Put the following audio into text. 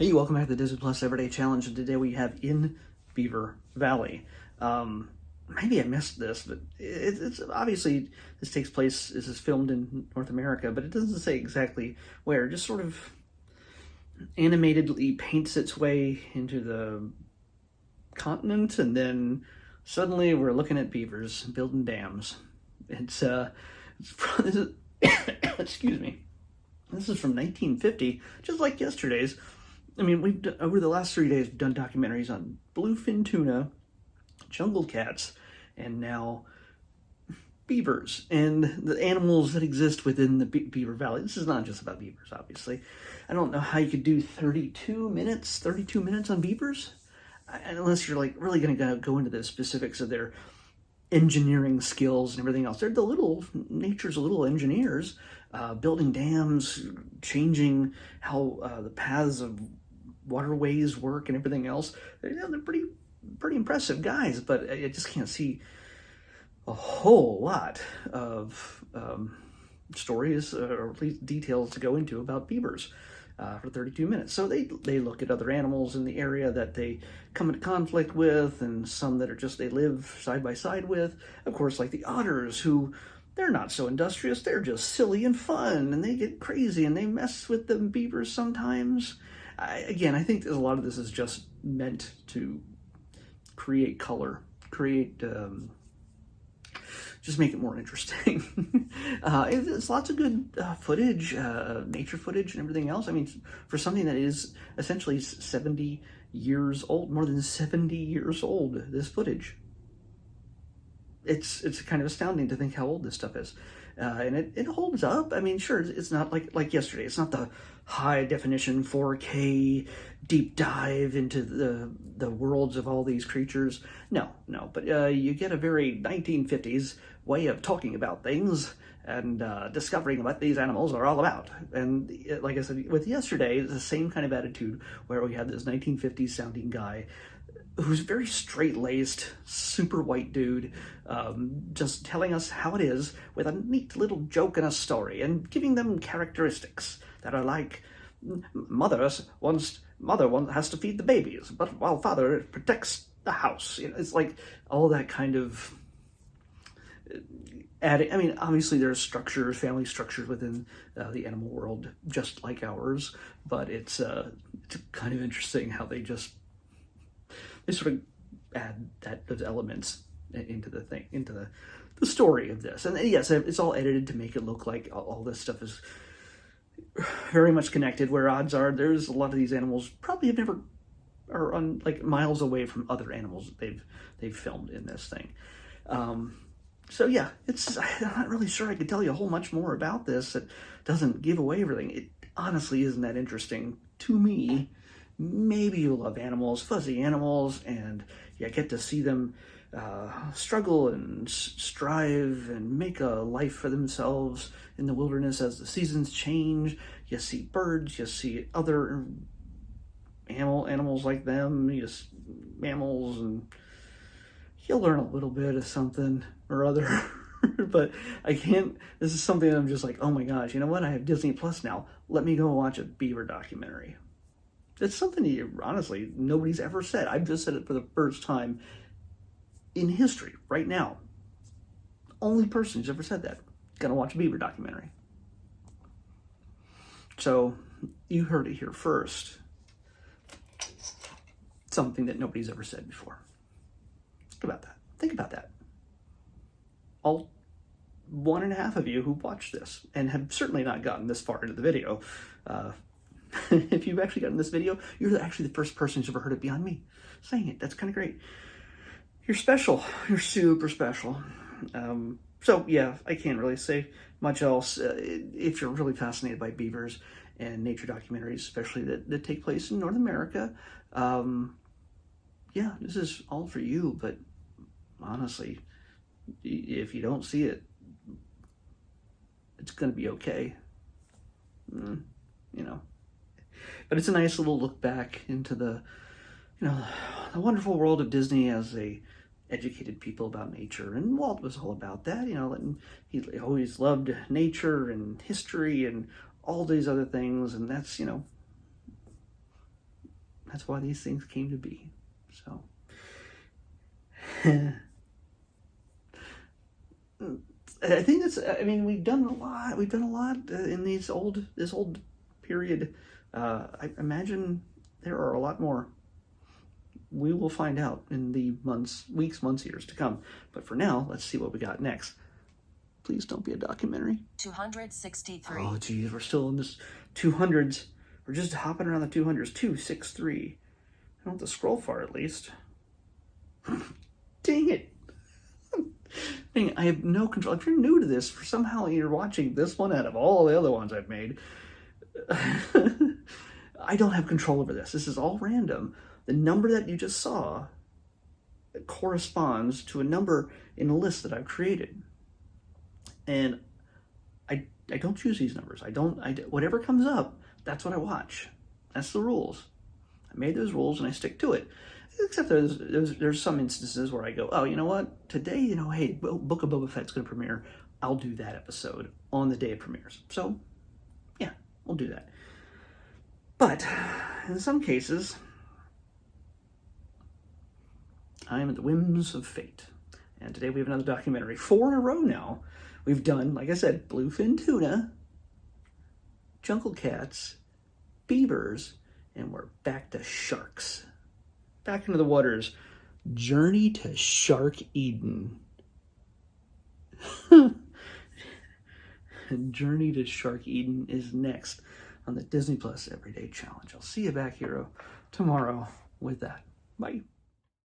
Hey, welcome back to the Disney Plus Everyday Challenge, and today we have in Beaver Valley. Maybe I missed this, but it's obviously this takes place, this is filmed in North America, but it doesn't say exactly where. It just sort of animatedly paints its way into the continent, and then suddenly we're looking at beavers building dams. It's excuse me. This is from 1950, just like yesterday's. I mean, we've done, over the last 3 days, we've done documentaries on bluefin tuna, jungle cats, and now beavers and the animals that exist within the Beaver Valley. This is not just about beavers, obviously. I don't know how you could do 32 minutes on beavers, unless you're like really going to go into the specifics of their engineering skills and everything else. They're nature's little engineers, building dams, changing how the paths of waterways work and everything else. They're pretty impressive guys, but I just can't see a whole lot of stories or at least details to go into about beavers for 32 minutes. So they look at other animals in the area that they come into conflict with, and some that are just they live side by side with. Of course, like the otters, who they're not so industrious, they're just silly and fun, and they get crazy and they mess with the beavers sometimes. I think a lot of this is just meant to create color, just make it more interesting. It's lots of good footage, nature footage and everything else. I mean, for something that is essentially 70 years old, more than 70 years old, this footage. It's kind of astounding to think how old this stuff is. And it holds up. I mean, sure, it's not like yesterday. It's not the high definition 4K deep dive into the worlds of all these creatures. No. But you get a very 1950s way of talking about things and discovering what these animals are all about. And like I said, with yesterday, it's the same kind of attitude where we had this 1950s sounding guy who's very straight-laced, super white dude, just telling us how it is with a neat little joke and a story, and giving them characteristics that are like, mother has to feed the babies, but while father protects the house. You know, it's like all that kind of adding. I mean, obviously there's structures, family structures within the animal world, just like ours, but it's kind of interesting how they sort of add those elements into the thing, into the story of this. And yes, it's all edited to make it look like all this stuff is very much connected, where odds are there's a lot of these animals probably have never are on like miles away from other animals that they've filmed in this thing. So yeah, I'm not really sure I could tell you a whole much more about this that doesn't give away everything. It honestly isn't that interesting to me. Maybe you love animals, fuzzy animals, and you get to see them struggle and strive and make a life for themselves in the wilderness as the seasons change. You see birds, you see other animals like them, mammals, and you'll learn a little bit of something or other. But this is something I'm just like, oh my gosh, you know what? I have Disney Plus now. Let me go watch a beaver documentary. It's something that, honestly, nobody's ever said. I've just said it for the first time in history, right now. Only person who's ever said that. Gonna watch a beaver documentary. So, you heard it here first. Something that nobody's ever said before. Think about that. All 1.5 of you who watched this and have certainly not gotten this far into the video, if you've actually gotten this video, you're actually the first person who's ever heard it beyond me saying it. That's kind of great. You're special. You're super special. So yeah, I can't really say much else. If you're really fascinated by beavers and nature documentaries, especially that take place in North America, yeah, this is all for you. But honestly, if you don't see it, it's going to be okay. You know. But it's a nice little look back into the wonderful world of Disney as they educated people about nature. And Walt was all about that, he always loved nature and history and all these other things. And that's, That's why these things came to be. So, I think that's. I mean, we've done a lot. We've done a lot in this old period. I imagine there are a lot more. We will find out in the weeks, months, years to come. But for now, let's see what we got next. Please don't be a documentary. 263. Oh, geez, we're still in this 200s. We're just hopping around the 200s. 263. I don't have to scroll far, at least. Dang it. Dang, I have no control. If you're new to this, for somehow you're watching this one out of all the other ones I've made, I don't have control over this. This is all random. The number that you just saw corresponds to a number in a list that I've created. And I don't choose these numbers. Whatever comes up, that's what I watch. That's the rules. I made those rules and I stick to it. Except there's some instances where I go, oh, you know what? Today, hey, Book of Boba Fett's going to premiere. I'll do that episode on the day it premieres. So, yeah, we'll do that. But in some cases, I am at the whims of fate. And today we have another documentary. 4 in a row now. We've done, like I said, bluefin tuna, jungle cats, beavers, and we're back to sharks. Back into the waters. Journey to Shark Eden. Journey to Shark Eden is next on the Disney Plus Everyday Challenge. I'll see you back here tomorrow with that. Bye.